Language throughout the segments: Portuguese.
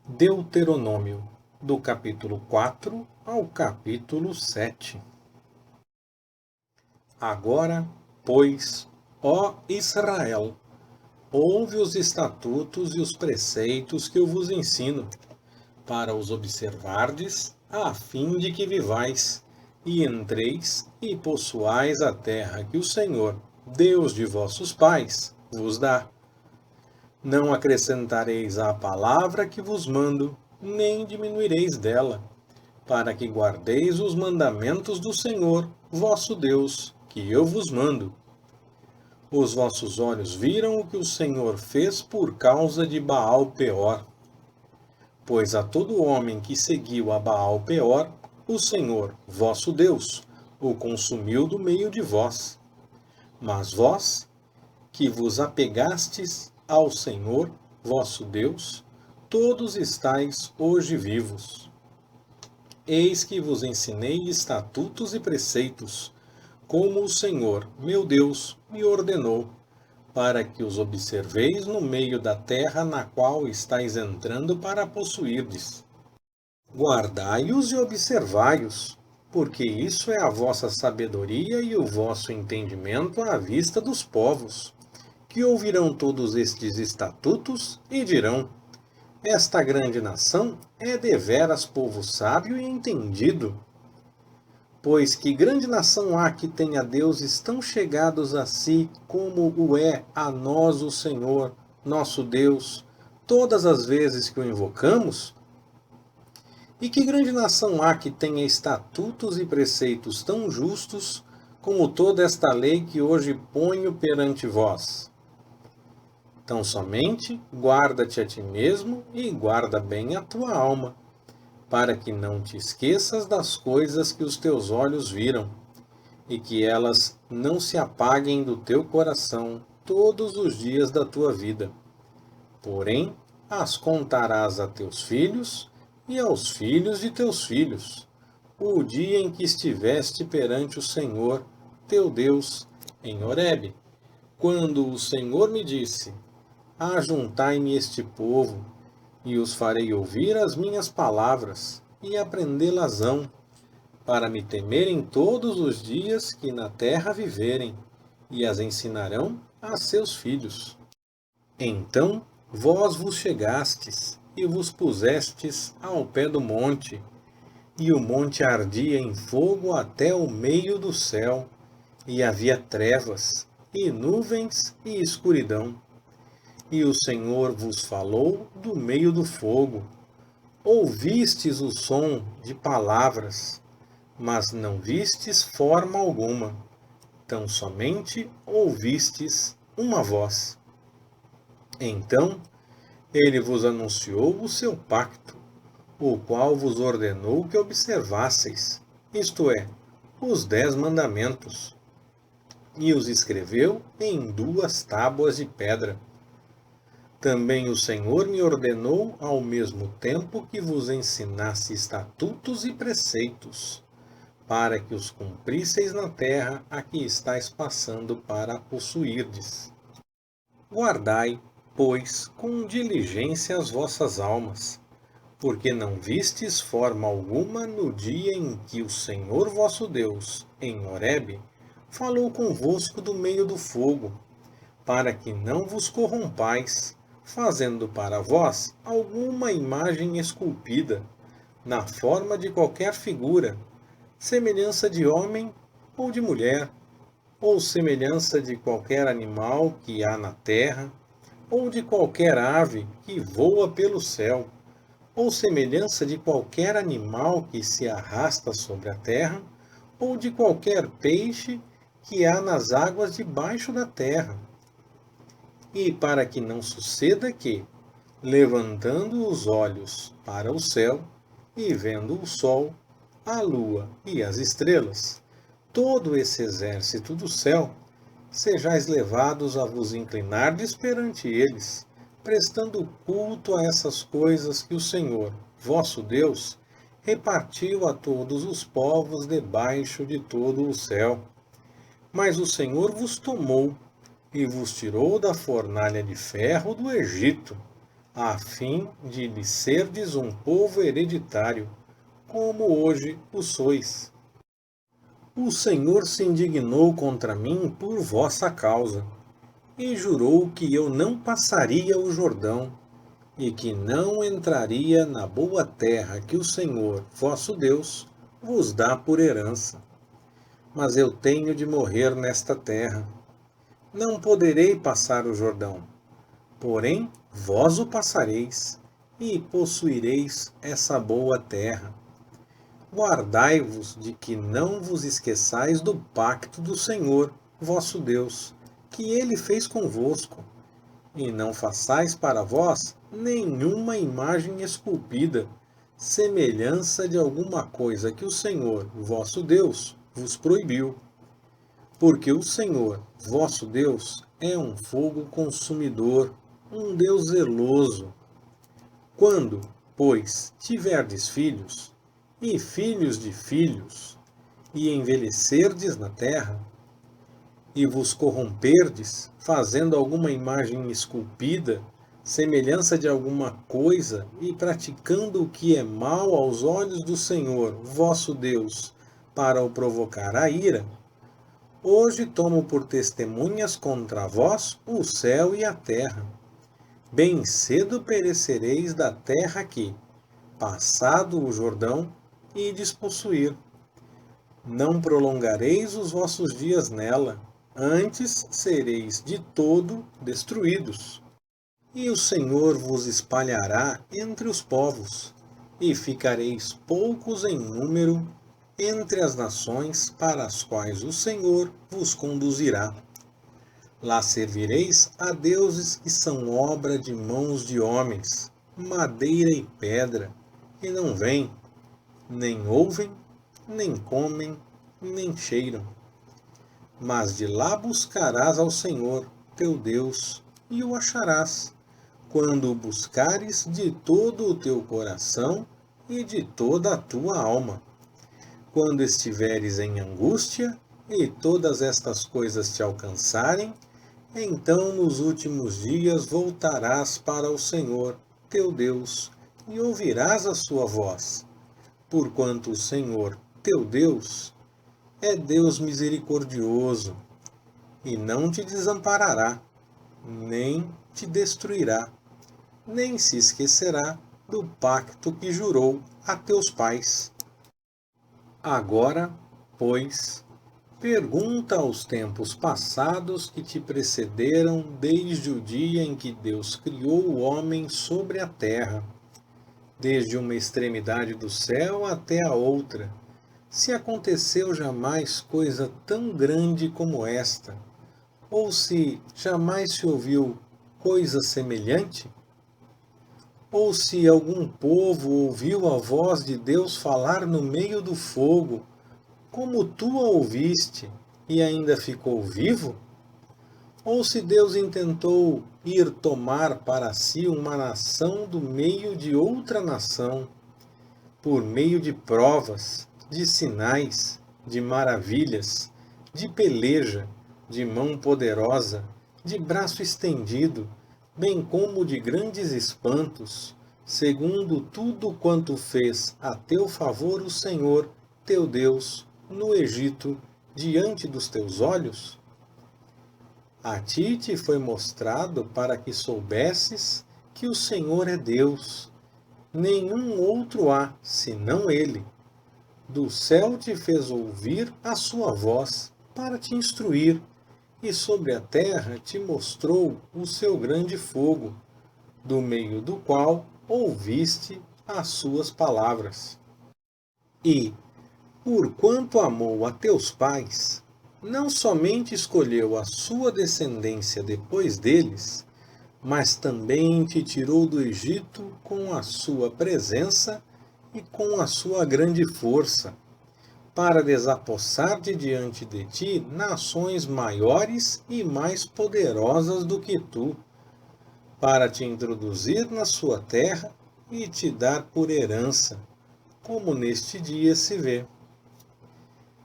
Deuteronômio, do capítulo 4 ao capítulo 7. Agora, pois, ó Israel, ouve os estatutos e os preceitos que eu vos ensino, para os observardes, a fim de que vivais, e entreis e possuais a terra que o Senhor, Deus de vossos pais, vos dá. Não acrescentareis à palavra que vos mando, nem diminuireis dela, para que guardeis os mandamentos do Senhor, vosso Deus, que eu vos mando. Os vossos olhos viram o que o Senhor fez por causa de Baal-Peor. Pois a todo homem que seguiu a Baal-Peor, o Senhor, vosso Deus, o consumiu do meio de vós. Mas vós, que vos apegastes ao Senhor, vosso Deus, todos estáis hoje vivos. Eis que vos ensinei estatutos e preceitos, como o Senhor, meu Deus, me ordenou, para que os observeis no meio da terra na qual estáis entrando para possuirdes. Guardai-os e observai-os, porque isso é a vossa sabedoria e o vosso entendimento à vista dos povos, que ouvirão todos estes estatutos e dirão: esta grande nação é deveras povo sábio e entendido. Pois que grande nação há que tenha deuses tão chegados a si como o é a nós o Senhor, nosso Deus, todas as vezes que o invocamos? E que grande nação há que tenha estatutos e preceitos tão justos como toda esta lei que hoje ponho perante vós? Tão somente guarda-te a ti mesmo e guarda bem a tua alma, para que não te esqueças das coisas que os teus olhos viram, e que elas não se apaguem do teu coração todos os dias da tua vida. Porém, as contarás a teus filhos e aos filhos de teus filhos, o dia em que estiveste perante o Senhor, teu Deus, em Horebe, quando o Senhor me disse: ajuntai-me este povo, e os farei ouvir as minhas palavras, e aprendê-las-ão, para me temerem todos os dias que na terra viverem, e as ensinarão a seus filhos. Então vós vos chegastes, e vos pusestes ao pé do monte, e o monte ardia em fogo até o meio do céu, e havia trevas, e nuvens, e escuridão. E o Senhor vos falou do meio do fogo. Ouvistes o som de palavras, mas não vistes forma alguma, tão somente ouvistes uma voz. Então ele vos anunciou o seu pacto, o qual vos ordenou que observasseis, isto é, os 10 mandamentos, e os escreveu em 2 tábuas de pedra. Também o Senhor me ordenou ao mesmo tempo que vos ensinasse estatutos e preceitos, para que os cumprisseis na terra a que estáis passando para a possuirdes. Guardai, pois, com diligência as vossas almas, porque não vistes forma alguma no dia em que o Senhor vosso Deus, em Horebe, falou convosco do meio do fogo, para que não vos corrompais, fazendo para vós alguma imagem esculpida, na forma de qualquer figura, semelhança de homem ou de mulher, ou semelhança de qualquer animal que há na terra, ou de qualquer ave que voa pelo céu, ou semelhança de qualquer animal que se arrasta sobre a terra, ou de qualquer peixe que há nas águas debaixo da terra. E para que não suceda que, levantando os olhos para o céu, e vendo o sol, a lua e as estrelas, todo esse exército do céu, sejais levados a vos inclinardes perante eles, prestando culto a essas coisas que o Senhor, vosso Deus, repartiu a todos os povos debaixo de todo o céu. Mas o Senhor vos tomou, e vos tirou da fornalha de ferro do Egito, a fim de lhe serdes um povo hereditário, como hoje o sois. O Senhor se indignou contra mim por vossa causa, e jurou que eu não passaria o Jordão, e que não entraria na boa terra que o Senhor, vosso Deus, vos dá por herança. Mas eu tenho de morrer nesta terra. Não poderei passar o Jordão. Porém, vós o passareis, e possuireis essa boa terra. Guardai-vos de que não vos esqueçais do pacto do Senhor, vosso Deus, que ele fez convosco, e não façais para vós nenhuma imagem esculpida, semelhança de alguma coisa que o Senhor, vosso Deus, vos proibiu. Porque o Senhor, vosso Deus, é um fogo consumidor, um Deus zeloso. Quando, pois, tiverdes filhos, e filhos de filhos, e envelhecerdes na terra, e vos corromperdes, fazendo alguma imagem esculpida, semelhança de alguma coisa, e praticando o que é mal aos olhos do Senhor, vosso Deus, para o provocar a ira, hoje tomo por testemunhas contra vós o céu e a terra. Bem cedo perecereis da terra que, passado o Jordão, ides possuir. Não prolongareis os vossos dias nela, antes sereis de todo destruídos. E o Senhor vos espalhará entre os povos, e ficareis poucos em número entre as nações para as quais o Senhor vos conduzirá. Lá servireis a deuses que são obra de mãos de homens, madeira e pedra, que não veem, nem ouvem, nem comem, nem cheiram. Mas de lá buscarás ao Senhor, teu Deus, e o acharás, quando o buscares de todo o teu coração e de toda a tua alma. Quando estiveres em angústia, e todas estas coisas te alcançarem, então nos últimos dias voltarás para o Senhor, teu Deus, e ouvirás a sua voz. Porquanto o Senhor, teu Deus, é Deus misericordioso, e não te desamparará, nem te destruirá, nem se esquecerá do pacto que jurou a teus pais. Agora, pois, pergunta aos tempos passados que te precederam desde o dia em que Deus criou o homem sobre a terra, desde uma extremidade do céu até a outra, se aconteceu jamais coisa tão grande como esta, ou se jamais se ouviu coisa semelhante? Ou se algum povo ouviu a voz de Deus falar no meio do fogo, como tu a ouviste, e ainda ficou vivo? Ou se Deus intentou ir tomar para si uma nação do meio de outra nação, por meio de provas, de sinais, de maravilhas, de peleja, de mão poderosa, de braço estendido, bem como de grandes espantos, segundo tudo quanto fez a teu favor o Senhor, teu Deus, no Egito, diante dos teus olhos? A ti te foi mostrado para que soubesses que o Senhor é Deus. Nenhum outro há, senão Ele. Do céu te fez ouvir a sua voz, para te instruir, e sobre a terra te mostrou o seu grande fogo, do meio do qual ouviste as suas palavras. E, porquanto amou a teus pais, não somente escolheu a sua descendência depois deles, mas também te tirou do Egito com a sua presença e com a sua grande força, para desapossar de diante de ti nações maiores e mais poderosas do que tu, para te introduzir na sua terra e te dar por herança, como neste dia se vê.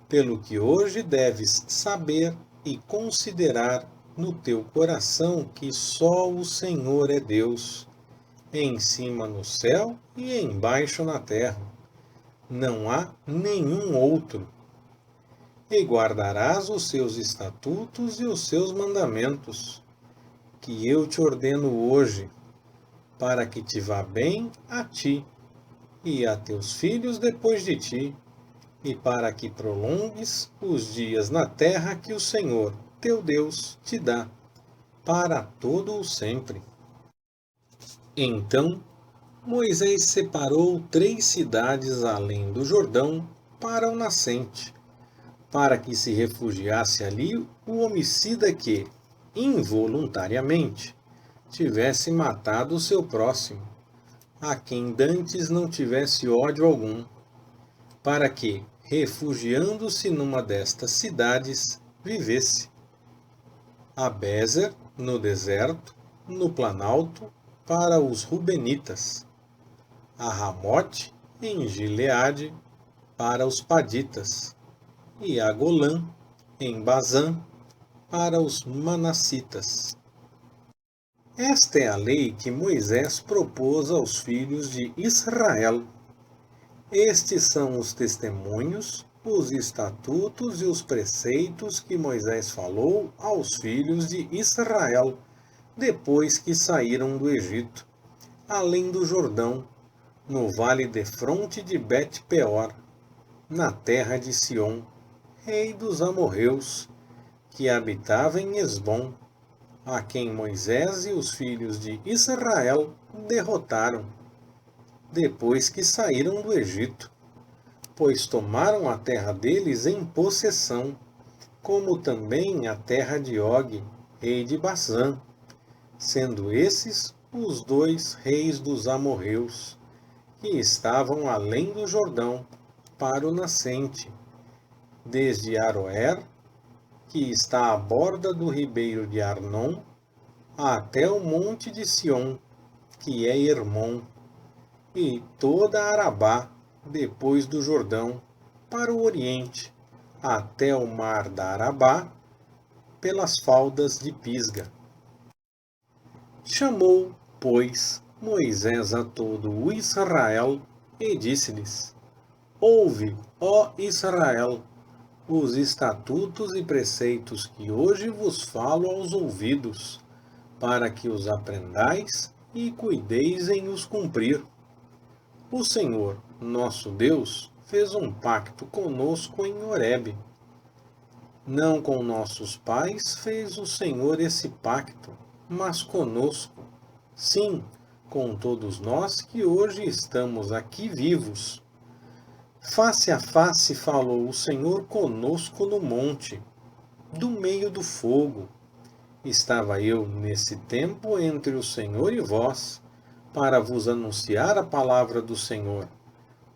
Pelo que hoje deves saber e considerar no teu coração que só o Senhor é Deus, em cima no céu e embaixo na terra. Não há nenhum outro. E guardarás os seus estatutos e os seus mandamentos, que eu te ordeno hoje, para que te vá bem a ti e a teus filhos depois de ti, e para que prolongues os dias na terra que o Senhor, teu Deus, te dá, para todo o sempre. Então Moisés separou 3 cidades além do Jordão para o nascente, para que se refugiasse ali o homicida que, involuntariamente, tivesse matado o seu próximo, a quem dantes não tivesse ódio algum, para que, refugiando-se numa destas cidades, vivesse. A Bézer, no deserto, no planalto, para os Rubenitas. A Ramote, em Gileade, para os Paditas. E a Golã, em Bazã, para os Manassitas. Esta é a lei que Moisés propôs aos filhos de Israel. Estes são os testemunhos, os estatutos e os preceitos que Moisés falou aos filhos de Israel, depois que saíram do Egito, além do Jordão, no vale defronte de Bet-peor, na terra de Sion, rei dos amorreus, que habitava em Esbom, a quem Moisés e os filhos de Israel derrotaram, depois que saíram do Egito, pois tomaram a terra deles em possessão, como também a terra de Og, rei de Basã, sendo esses os 2 reis dos amorreus, que estavam além do Jordão, para o nascente, desde Aroer, que está à borda do ribeiro de Arnon, até o monte de Sion, que é Hermon, e toda Arabá, depois do Jordão, para o oriente, até o mar da Arabá, pelas faldas de Pisga. Chamou, pois, Moisés a todo o Israel e disse-lhes: Ouve, ó Israel, os estatutos e preceitos que hoje vos falo aos ouvidos, para que os aprendais e cuideis em os cumprir. O Senhor, nosso Deus, fez um pacto conosco em Horebe. Não com nossos pais fez o Senhor esse pacto, mas conosco, sim, com todos nós que hoje estamos aqui vivos. Face a face falou o Senhor conosco no monte, do meio do fogo. Estava eu nesse tempo entre o Senhor e vós, para vos anunciar a palavra do Senhor,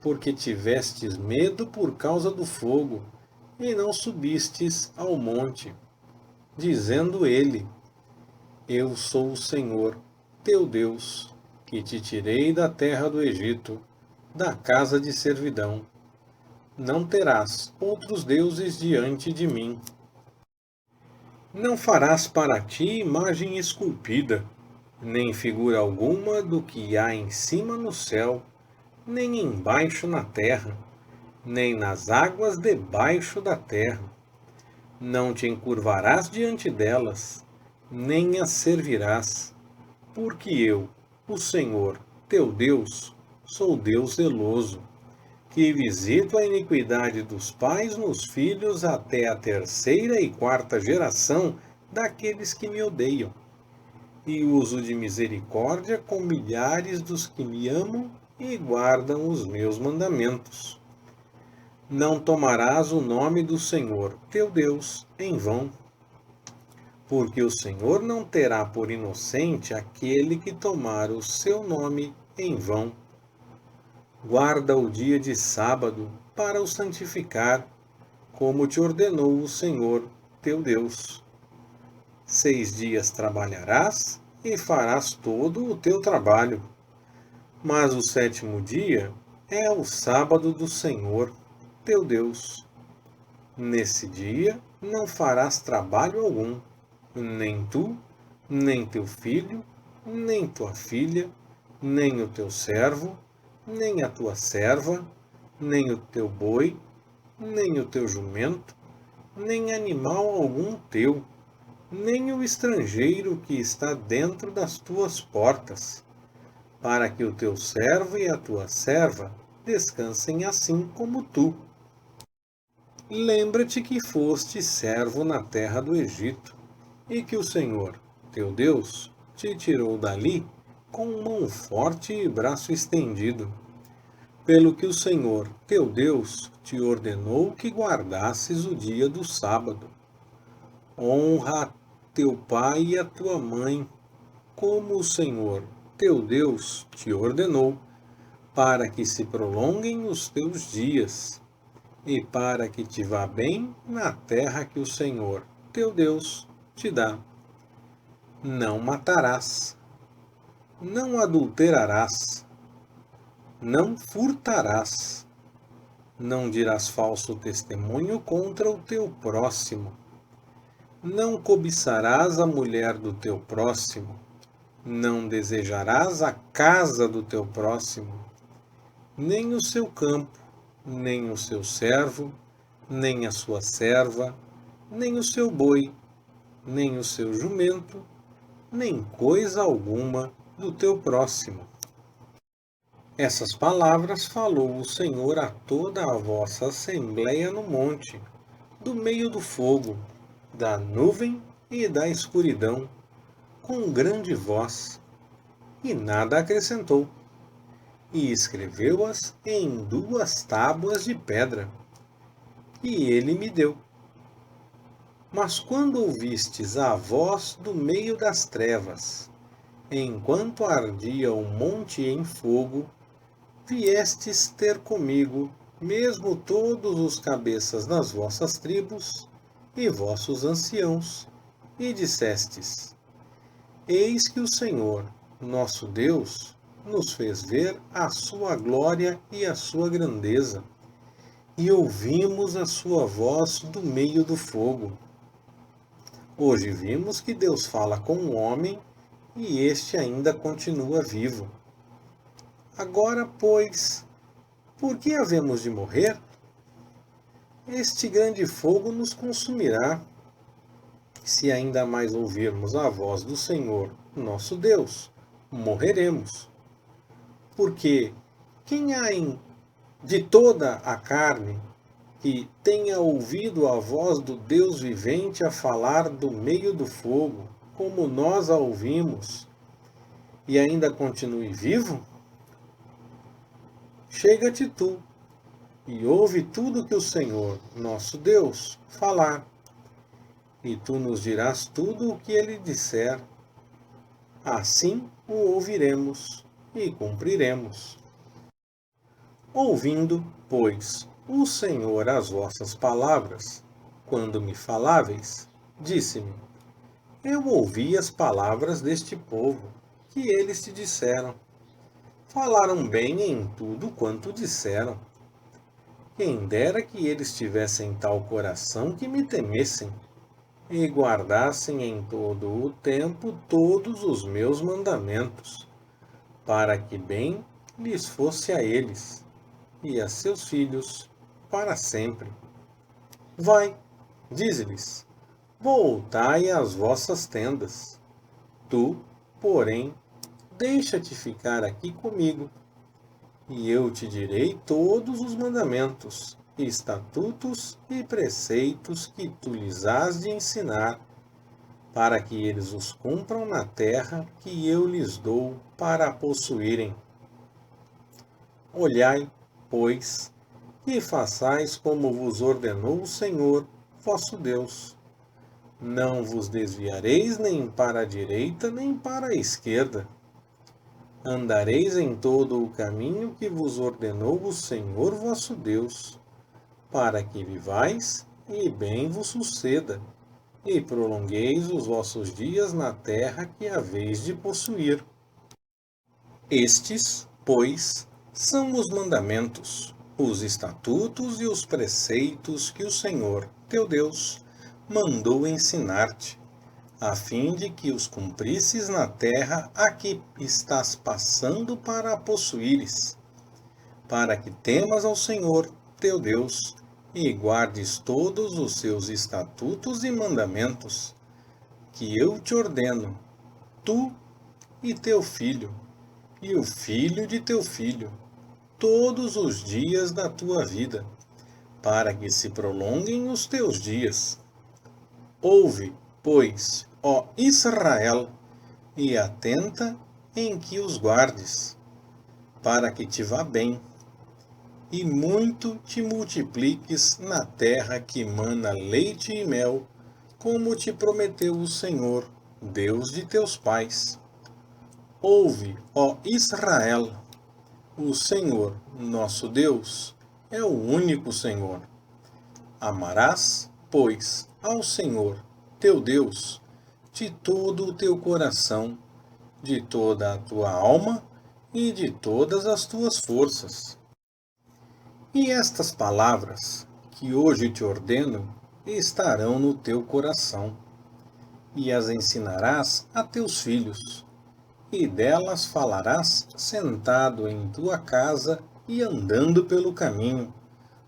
porque tivestes medo por causa do fogo, e não subistes ao monte, dizendo ele: Eu sou o Senhor, teu Deus, que te tirei da terra do Egito, da casa de servidão. Não terás outros deuses diante de mim. Não farás para ti imagem esculpida, nem figura alguma do que há em cima no céu, nem embaixo na terra, nem nas águas debaixo da terra. Não te encurvarás diante delas, nem as servirás, porque eu, o Senhor, teu Deus, sou Deus zeloso, que visito a iniquidade dos pais nos filhos até a 3ª e 4ª geração daqueles que me odeiam, e uso de misericórdia com milhares dos que me amam e guardam os meus mandamentos. Não tomarás o nome do Senhor, teu Deus, em vão, porque o Senhor não terá por inocente aquele que tomar o seu nome em vão. Guarda o dia de sábado para o santificar, como te ordenou o Senhor, teu Deus. 6 dias trabalharás e farás todo o teu trabalho. Mas o 7º dia é o sábado do Senhor, teu Deus. Nesse dia não farás trabalho algum, nem tu, nem teu filho, nem tua filha, nem o teu servo, nem a tua serva, nem o teu boi, nem o teu jumento, nem animal algum teu, nem o estrangeiro que está dentro das tuas portas, para que o teu servo e a tua serva descansem assim como tu. Lembra-te que foste servo na terra do Egito, e que o Senhor, teu Deus, te tirou dali com mão forte e braço estendido, pelo que o Senhor, teu Deus, te ordenou que guardasses o dia do sábado. Honra a teu pai e a tua mãe, como o Senhor, teu Deus, te ordenou, para que se prolonguem os teus dias, e para que te vá bem na terra que o Senhor, teu Deus, te dá. Não matarás, não adulterarás, não furtarás, não dirás falso testemunho contra o teu próximo, não cobiçarás a mulher do teu próximo, não desejarás a casa do teu próximo, nem o seu campo, nem o seu servo, nem a sua serva, nem o seu boi, nem o seu jumento, nem coisa alguma do teu próximo. Essas palavras falou o Senhor a toda a vossa assembleia no monte, do meio do fogo, da nuvem e da escuridão, com grande voz, e nada acrescentou. E escreveu-as em 2 tábuas de pedra, e ele me deu. Mas quando ouvistes a voz do meio das trevas, enquanto ardia o monte em fogo, viestes ter comigo, mesmo todos os cabeças das vossas tribos, e vossos anciãos, e dissestes: Eis que o Senhor, nosso Deus, nos fez ver a sua glória e a sua grandeza, e ouvimos a sua voz do meio do fogo. Hoje vimos que Deus fala com o homem, e este ainda continua vivo. Agora, pois, por que havemos de morrer? Este grande fogo nos consumirá, se ainda mais ouvirmos a voz do Senhor, nosso Deus, morreremos. Porque quem há de toda a carne que tenha ouvido a voz do Deus vivente a falar do meio do fogo, como nós a ouvimos, e ainda continue vivo? Chega-te tu, e ouve tudo que o Senhor, nosso Deus, falar, e tu nos dirás tudo o que ele disser. Assim o ouviremos e cumpriremos. Ouvindo, pois, o Senhor as vossas palavras, quando me faláveis, disse-me: Eu ouvi as palavras deste povo, que eles te disseram. Falaram bem em tudo quanto disseram. Quem dera que eles tivessem tal coração que me temessem, e guardassem em todo o tempo todos os meus mandamentos, para que bem lhes fosse a eles, e a seus filhos, para sempre. Vai, dize-lhes, voltai às vossas tendas. Tu, porém, deixa-te ficar aqui comigo, e eu te direi todos os mandamentos, estatutos e preceitos que tu lhes hás de ensinar, para que eles os cumpram na terra que eu lhes dou para a possuírem. Olhai, pois, e façais como vos ordenou o Senhor, vosso Deus. Não vos desviareis nem para a direita, nem para a esquerda. Andareis em todo o caminho que vos ordenou o Senhor vosso Deus, para que vivais e bem vos suceda, e prolongueis os vossos dias na terra que haveis de possuir. Estes, pois, são os mandamentos, os estatutos e os preceitos que o Senhor, teu Deus, mandou ensinar-te, a fim de que os cumprisses na terra a que estás passando para a possuíres, para que temas ao Senhor, teu Deus, e guardes todos os seus estatutos e mandamentos, que eu te ordeno, tu e teu filho, e o filho de teu filho, todos os dias da tua vida, para que se prolonguem os teus dias. Ouve, pois, ó Israel, e atenta em que os guardes, para que te vá bem, e muito te multipliques na terra que mana leite e mel, como te prometeu o Senhor, Deus de teus pais. Ouve, ó Israel, o Senhor, nosso Deus, é o único Senhor. Amarás, pois, ao Senhor, teu Deus, de todo o teu coração, de toda a tua alma e de todas as tuas forças. E estas palavras, que hoje te ordeno, estarão no teu coração, e as ensinarás a teus filhos, e delas falarás sentado em tua casa e andando pelo caminho,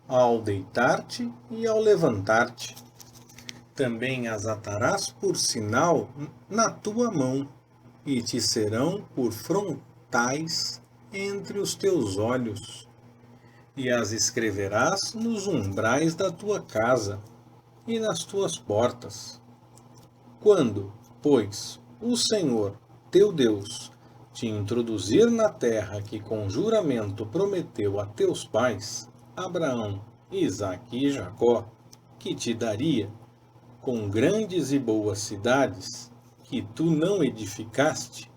ao deitar-te e ao levantar-te. Também as atarás por sinal na tua mão, e te serão por frontais entre os teus olhos. E as escreverás nos umbrais da tua casa e nas tuas portas. Quando, pois, o Senhor, teu Deus, te introduzir na terra que com juramento prometeu a teus pais, Abraão, Isaque e Jacó, que te daria, com grandes e boas cidades, que tu não edificaste,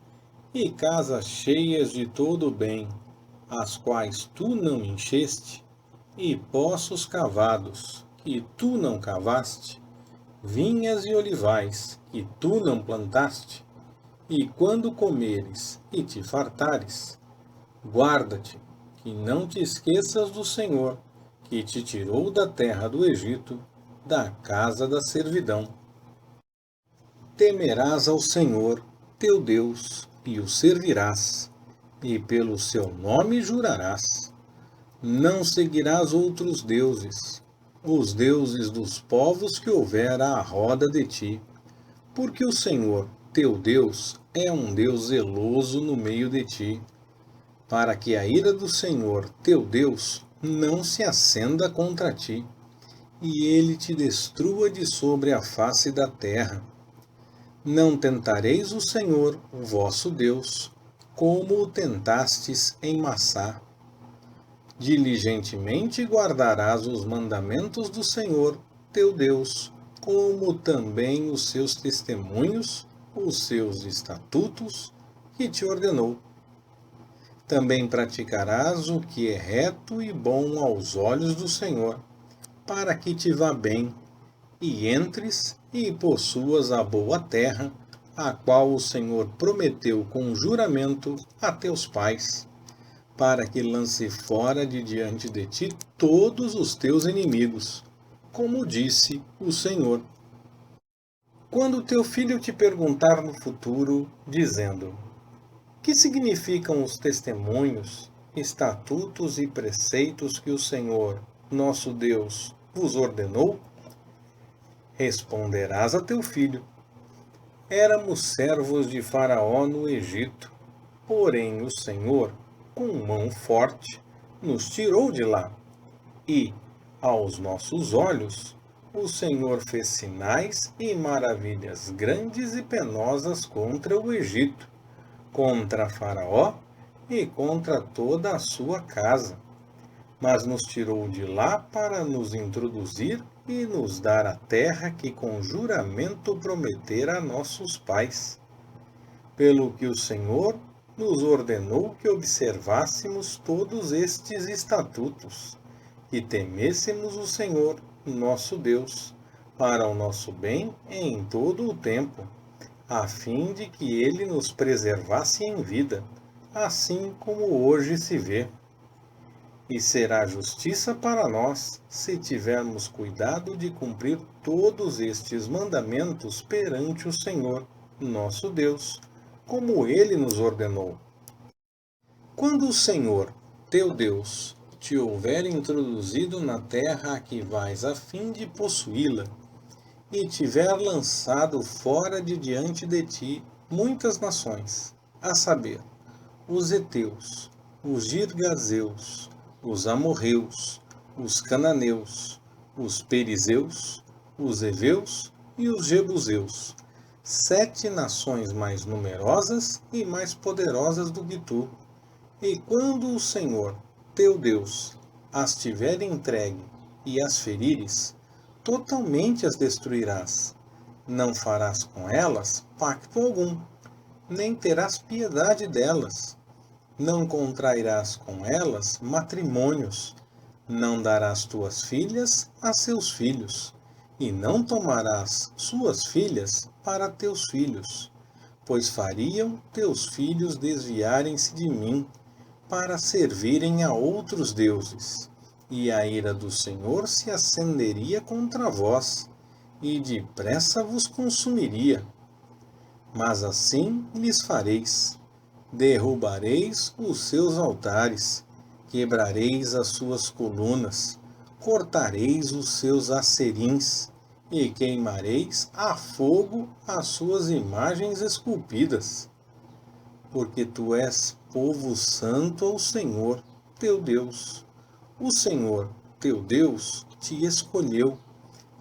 e casas cheias de todo o bem, as quais tu não encheste, e poços cavados, que tu não cavaste, vinhas e olivais, que tu não plantaste, e quando comeres e te fartares, guarda-te, que não te esqueças do Senhor, que te tirou da terra do Egito, da casa da servidão. Temerás ao Senhor, teu Deus, e o servirás, e pelo seu nome jurarás. Não seguirás outros deuses, os deuses dos povos que houver à roda de ti, porque o Senhor, teu Deus, é um Deus zeloso no meio de ti, para que a ira do Senhor, teu Deus, não se acenda contra ti, e ele te destrua de sobre a face da terra. Não tentareis o Senhor, o vosso Deus, como o tentastes em Massá. Diligentemente guardarás os mandamentos do Senhor, teu Deus, como também os seus testemunhos, os seus estatutos, que te ordenou. Também praticarás o que é reto e bom aos olhos do Senhor, para que te vá bem, e entres e possuas a boa terra, a qual o Senhor prometeu com juramento a teus pais, para que lance fora de diante de ti todos os teus inimigos, como disse o Senhor. Quando teu filho te perguntar no futuro, dizendo: que significam os testemunhos, estatutos e preceitos que o Senhor, nosso Deus, vos ordenou? Responderás a teu filho: éramos servos de Faraó no Egito, porém o Senhor, com mão forte, nos tirou de lá. E, aos nossos olhos, o Senhor fez sinais e maravilhas grandes e penosas contra o Egito, contra Faraó e contra toda a sua casa. Mas nos tirou de lá para nos introduzir e nos dar a terra que com juramento prometera a nossos pais. Pelo que o Senhor nos ordenou que observássemos todos estes estatutos, e temêssemos o Senhor, nosso Deus, para o nosso bem em todo o tempo, a fim de que ele nos preservasse em vida, assim como hoje se vê. E será justiça para nós, se tivermos cuidado de cumprir todos estes mandamentos perante o Senhor, nosso Deus, como Ele nos ordenou. Quando o Senhor, teu Deus, te houver introduzido na terra a que vais a fim de possuí-la, e tiver lançado fora de diante de ti muitas nações, a saber, os heteus, os girgazeus, os amorreus, os cananeus, os perizeus, os heveus e os jebuseus, 7 nações mais numerosas e mais poderosas do que tu. E quando o Senhor, teu Deus, as tiver entregue e as ferires, totalmente as destruirás. Não farás com elas pacto algum, nem terás piedade delas. Não contrairás com elas matrimônios, não darás tuas filhas a seus filhos, e não tomarás suas filhas para teus filhos, pois fariam teus filhos desviarem-se de mim, para servirem a outros deuses, e a ira do Senhor se acenderia contra vós, e depressa vos consumiria. Mas assim lhes fareis: derrubareis os seus altares, quebrareis as suas colunas, cortareis os seus acerins, e queimareis a fogo as suas imagens esculpidas. Porque tu és povo santo ao Senhor, teu Deus. O Senhor, teu Deus, te escolheu,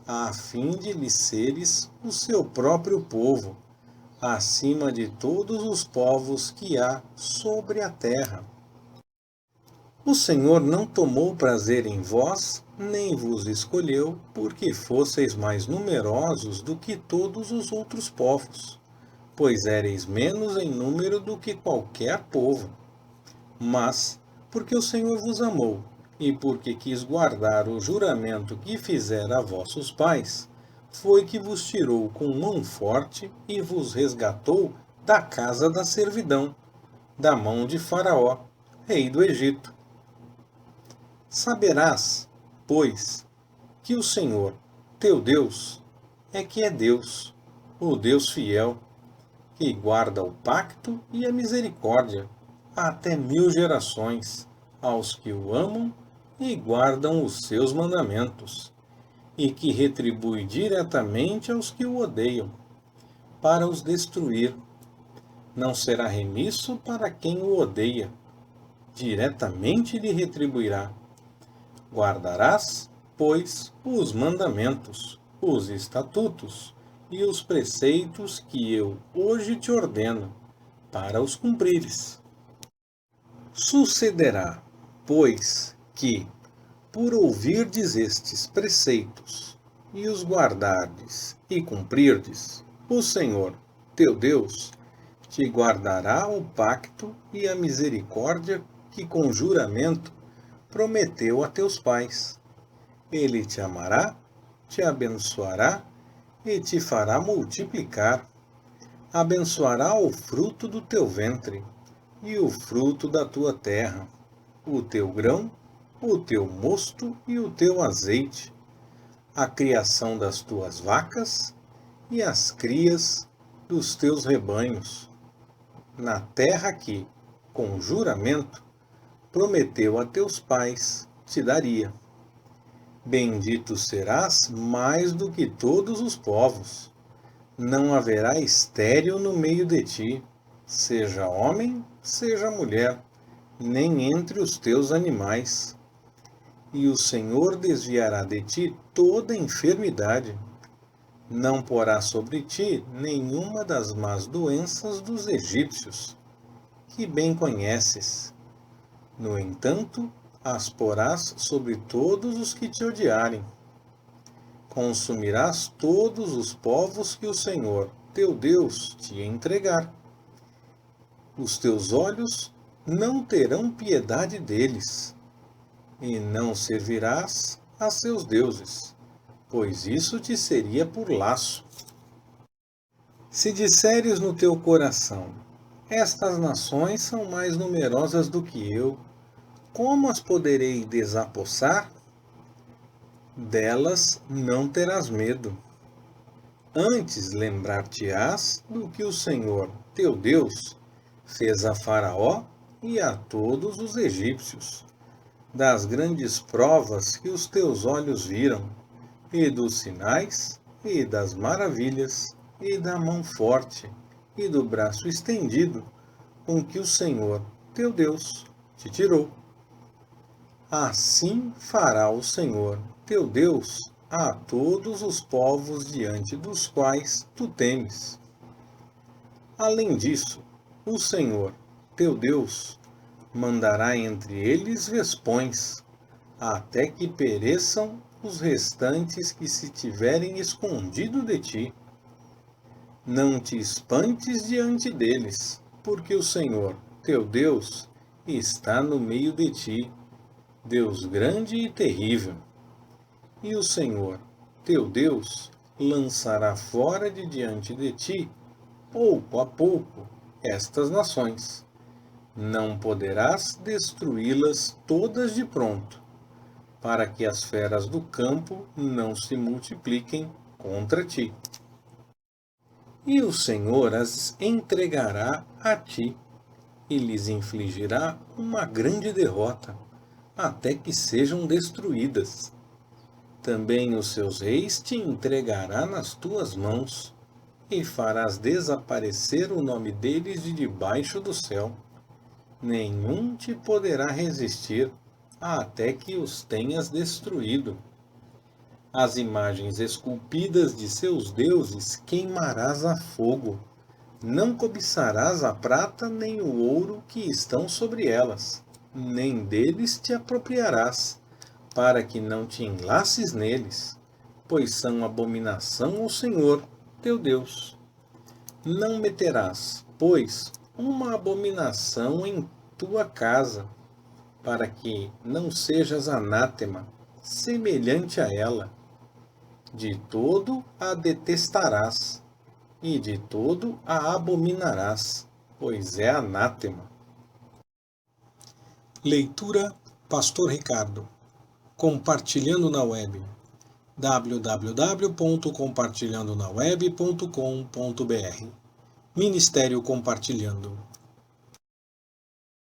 a fim de lhe seres o seu próprio povo, acima de todos os povos que há sobre a terra. O Senhor não tomou prazer em vós, nem vos escolheu, porque fosseis mais numerosos do que todos os outros povos, pois éreis menos em número do que qualquer povo. Mas, porque o Senhor vos amou, e porque quis guardar o juramento que fizera a vossos pais, foi que vos tirou com mão forte e vos resgatou da casa da servidão, da mão de Faraó, rei do Egito. Saberás, pois, que o Senhor, teu Deus, é que é Deus, o Deus fiel, que guarda o pacto e a misericórdia até 1000 gerações aos que o amam e guardam os seus mandamentos, e que retribui diretamente aos que o odeiam, para os destruir. Não será remisso para quem o odeia, diretamente lhe retribuirá. Guardarás, pois, os mandamentos, os estatutos e os preceitos que eu hoje te ordeno, para os cumprires. Sucederá, pois, que, por ouvirdes estes preceitos, e os guardardes e cumprirdes, o Senhor, teu Deus, te guardará o pacto e a misericórdia que com juramento prometeu a teus pais. Ele te amará, te abençoará e te fará multiplicar. Abençoará o fruto do teu ventre e o fruto da tua terra, o teu grão, o teu mosto e o teu azeite, a criação das tuas vacas e as crias dos teus rebanhos, na terra que, com juramento, prometeu a teus pais, te daria. Bendito serás mais do que todos os povos. Não haverá estéril no meio de ti, seja homem, seja mulher, nem entre os teus animais. E o Senhor desviará de ti toda enfermidade. Não porá sobre ti nenhuma das más doenças dos egípcios, que bem conheces. No entanto, as porás sobre todos os que te odiarem. Consumirás todos os povos que o Senhor, teu Deus, te entregar. Os teus olhos não terão piedade deles, e não servirás a seus deuses, pois isso te seria por laço. Se disseres no teu coração: estas nações são mais numerosas do que eu, como as poderei desapossar? Delas não terás medo. Antes lembrar-te-ás do que o Senhor, teu Deus, fez a Faraó e a todos os egípcios, das grandes provas que os teus olhos viram, e dos sinais, e das maravilhas, e da mão forte, e do braço estendido, com que o Senhor, teu Deus, te tirou. Assim fará o Senhor, teu Deus, a todos os povos diante dos quais tu temes. Além disso, o Senhor, teu Deus, mandará entre eles vespões, até que pereçam os restantes que se tiverem escondido de ti. Não te espantes diante deles, porque o Senhor, teu Deus, está no meio de ti, Deus grande e terrível. E o Senhor, teu Deus, lançará fora de diante de ti, pouco a pouco, estas nações. Não poderás destruí-las todas de pronto, para que as feras do campo não se multipliquem contra ti. E o Senhor as entregará a ti, e lhes infligirá uma grande derrota, até que sejam destruídas. Também os seus reis te entregará nas tuas mãos, e farás desaparecer o nome deles de debaixo do céu. Nenhum te poderá resistir, até que os tenhas destruído. As imagens esculpidas de seus deuses queimarás a fogo. Não cobiçarás a prata nem o ouro que estão sobre elas, nem deles te apropriarás, para que não te enlaces neles, pois são abominação ao Senhor, teu Deus. Não meterás, pois, uma abominação em tua casa, para que não sejas anátema, semelhante a ela. De todo a detestarás, e de todo a abominarás, pois é anátema. Leitura Pastor Ricardo. Compartilhando na web. www.compartilhandonaweb.com.br Ministério Compartilhando.